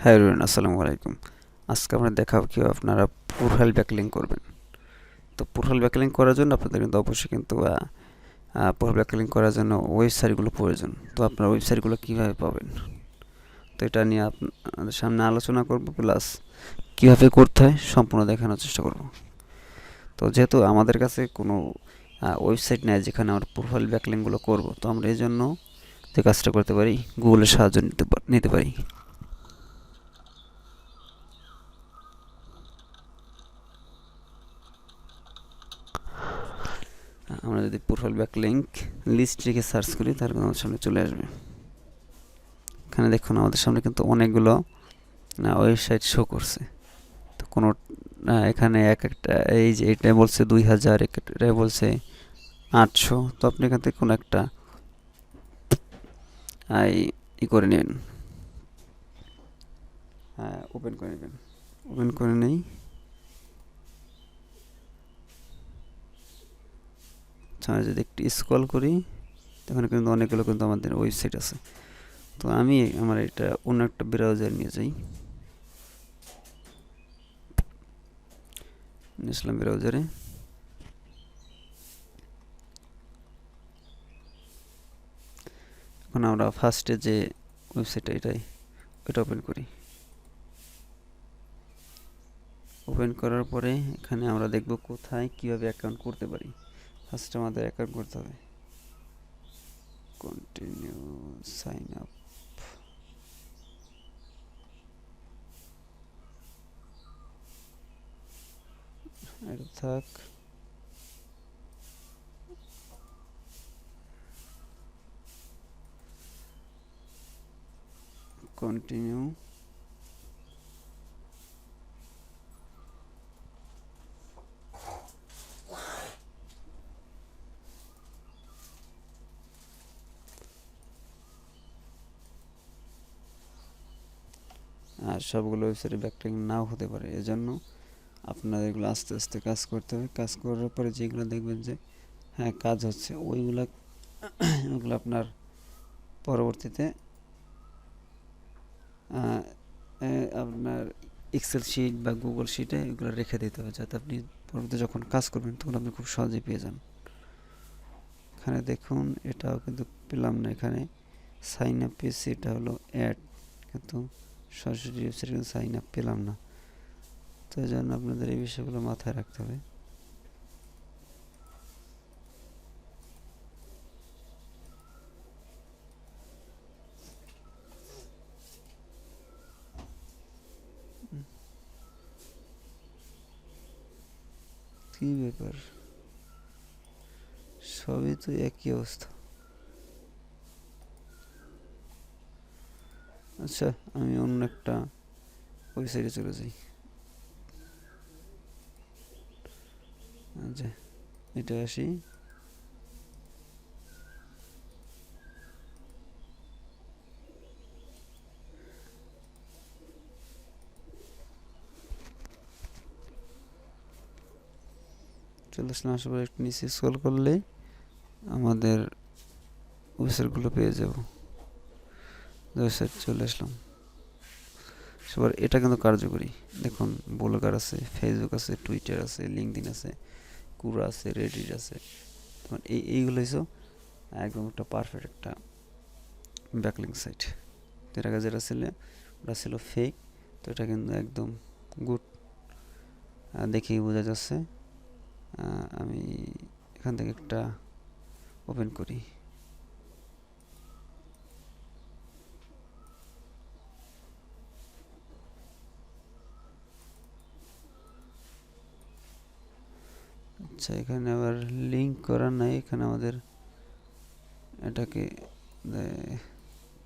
হ্যাঁ এভরিওয়ান, আসসালামু আলাইকুম। আজকে আমরা দেখাবো কীভাবে আপনারা প্রোফাইল ব্যাকলিং করবেন। তো প্রোফাইল ব্যাকলিং করার জন্য আপনাদের কিন্তু অবশ্যই কিন্তু প্রোফাইল ব্যাকলিং করার জন্য ওয়েবসাইটগুলো প্রয়োজন। তো আপনার ওয়েবসাইটগুলো কীভাবে পাবেন, তো এটা নিয়ে আপনাদের সামনে আলোচনা করব, প্লাস কীভাবে করতে হয় সম্পূর্ণ দেখানোর চেষ্টা করব। তো যেহেতু আমাদের কাছে কোনো ওয়েবসাইট নেই যেখানে আমরা প্রোফাইল ব্যাকলিংগুলো করব, তো আমরা এই জন্য যে কাজটা করতে পারি, গুগলের সাহায্য নিতে পারি। আমরা যদি প্রোফাইল ব্যাকলিংক লিস্ট রেখে সার্চ করি তাহলে আমাদের সামনে চলে আসবে। এখানে দেখুন আমাদের সামনে কিন্তু অনেকগুলো ওয়েবসাইট শো করছে। তো কোনো এখানে এক একটা, এই যে এটা বলছে 2000, এটা বলছে 800। তো আপনি এখান থেকে কোনো একটা ই করে নেবেন, ওপেন করে নেবেন। ওপেন করে নেই, যদি একটু স্ক্রল করি তখন কিন্তু অনেকগুলো কিন্তু আমাদের ওয়েবসাইট আছে। তো আমি আমার এটা অন্য একটা ব্রাউজার নিয়ে যাই, ইসলাম ব্রাউজারে। এখন আমরা ফার্স্টে যে ওয়েবসাইটটা এটা ওপেন করি। ওপেন করার পরে এখানে আমরা দেখব কোথায় কিভাবে অ্যাকাউন্ট করতে পারি। ফার্স্টে আমাদের অ্যাকাউন্ট করতে হবে। কন্টিনিউ সাইন আপ, এটা থাক। কন্টিনিউ, আর সবগুলো ওয়েবসাইটে ব্যাকলিং নাও হতে পারে, এজন্য আপনাদের এগুলো আস্তে আস্তে কাজ করতে হবে। কাজ করার পরে যেগুলো দেখবেন যে হ্যাঁ কাজ হচ্ছে, ওইগুলো আপনার পরবর্তীতে আপনার এক্সেল শিট বা গুগল শিটে এগুলো রেখে দিতে হবে, যাতে আপনি পরবর্তীতে যখন কাজ করবেন তখন আপনি খুব সহজেই পেয়ে যান। এখানে দেখুন এটাও কিন্তু পেলাম না, এখানে সাইন আপ পেয়েছি, এটা হলো অ্যাড, কিন্তু সরাসরি ওয়েবসাইটে কিন্তু সাইন আপ পেলাম না। তো এই জন্য আপনাদের এই বিষয়গুলো মাথায় রাখতে হবে। কী ব্যাপার, সবই তো একই অবস্থা। আচ্ছা, আমি অন্য একটা ওয়েবসাইটে চলে যাই। আচ্ছা, এটা আসি। চলে আসলাম, আসার পরে একটু নিচে স্ক্রল করলে আমাদের ওয়েবসাইটগুলো পেয়ে যাব। ওয়েবসাইট চলে আসলাম। সবার এটা কিন্তু কার্যকরী। দেখুন ব্লগার আছে, ফেসবুক আছে, টুইটার আছে, লিঙ্কডইন আছে, কুরা আছে, রেডিট আছে। এইগুলো হচ্ছে একদম একটা পারফেক্ট একটা ব্যাকলিং সাইট। এর আগে যেটা ছিল ওটা ছিল ফেক, তো এটা কিন্তু একদম গুড, দেখেই বোঝা যাচ্ছে। আমি এখান থেকে একটা ওপেন করি। আচ্ছা, এখানে আবার লিঙ্ক করা নাই, এখানে আমাদের এটাকে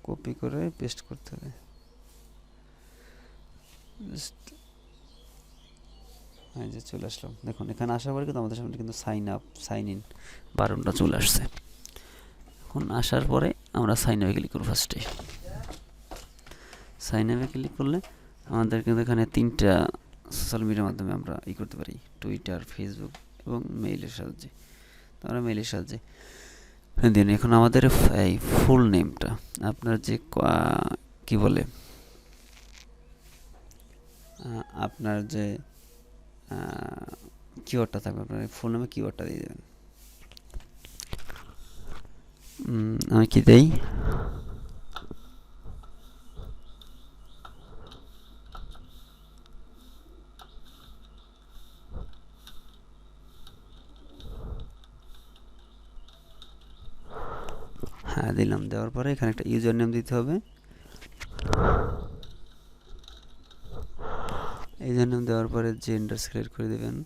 কপি করে পেস্ট করতে হবে। এই যে চলে আসলাম, দেখুন এখানে আসার পরে কিন্তু আমাদের সামনে কিন্তু সাইন ইন বাটনটা চলে আসছে। এখন আসার পরে আমরা সাইন আপে ক্লিক করব। ফার্স্টে সাইন আপে ক্লিক করলে আমাদের কিন্তু এখানে 3টা সোশ্যাল মিডিয়ার মাধ্যমে আমরা করতে পারি, টুইটার, ফেসবুক এবং মেইলের সাহায্যে। তো আমরা মেইলের সাহায্যে দিন। এখন আমাদের এই ফুল নেমটা আপনার যে কি বলে আপনার যে কিওয়ার্ডটা থাকবে, আপনার ফুল নামে কিওয়ার্ডটা দিয়ে দেবেন। আমি কি দেই, হ্যাঁ দিলাম। দেওয়ার পরে এখানে একটা ইউজার নেম দিতে হবে। ইউজার নেম দেওয়ার পরে জেন্ডার সিলেক্ট করে দেবেন,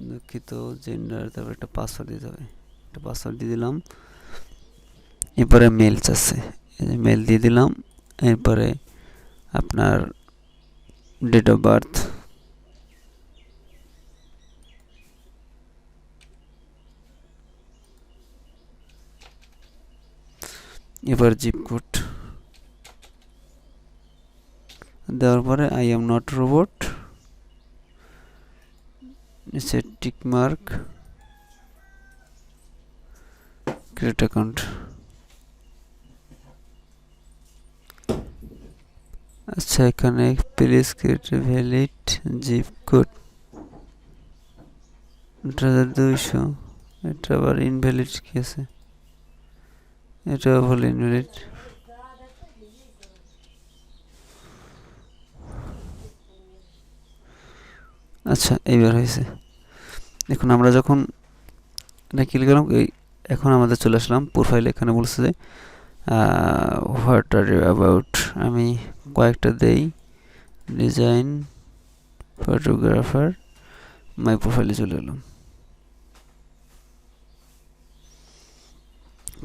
দুঃখিত, জেন্ডার, তারপর একটা পাসওয়ার্ড দিতে হবে। একটা পাসওয়ার্ড দিয়ে দিলাম। এরপরে মেল চাচ্ছে, এই যে মেল দিয়ে দিলাম। এরপরে আপনার ডেট অফ বার্থ, এবার জিপ কোড দেওয়ার পরে আই এম নট রোবট, নিচে টিক মার্ক, ক্রিয়েট অ্যাকাউন্ট। আচ্ছা, এখানে please create valid zip code 8200, এটা আবার ইনভ্যালিড কি আছে, এটা বলে ইনভ্যালিড। আচ্ছা, এইবার হয়েছে। এখন আমরা যখন এটা ক্লিক করলাম, এখন আমাদের চলে আসলাম প্রোফাইল। এখানে বলছে যে হোয়াট আর ইউ অ্যাবাউট, আমি কয়েকটা দেই, ডিজাইন, ফটোগ্রাফার, মাই প্রোফাইলে চলে এলাম,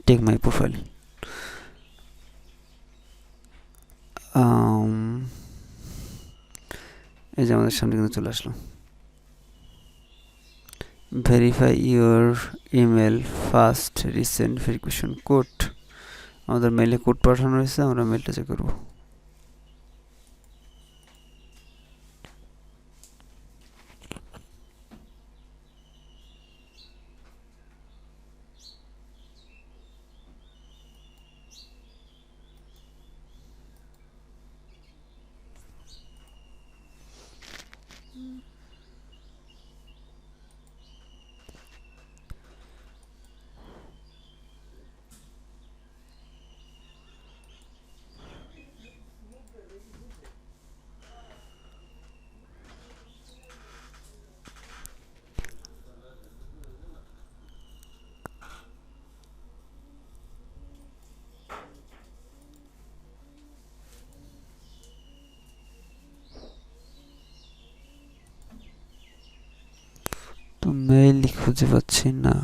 টেক মাই প্রোফাইল। এই যে আমাদের সামনে কিন্তু চলে আসলো, verify your email first, recent verification code. আমাদের মেইলে কোড পাঠানো হয়েছে, আমরা মেলটা চেক করবো। তো মেইল খুঁজে পাচ্ছি না।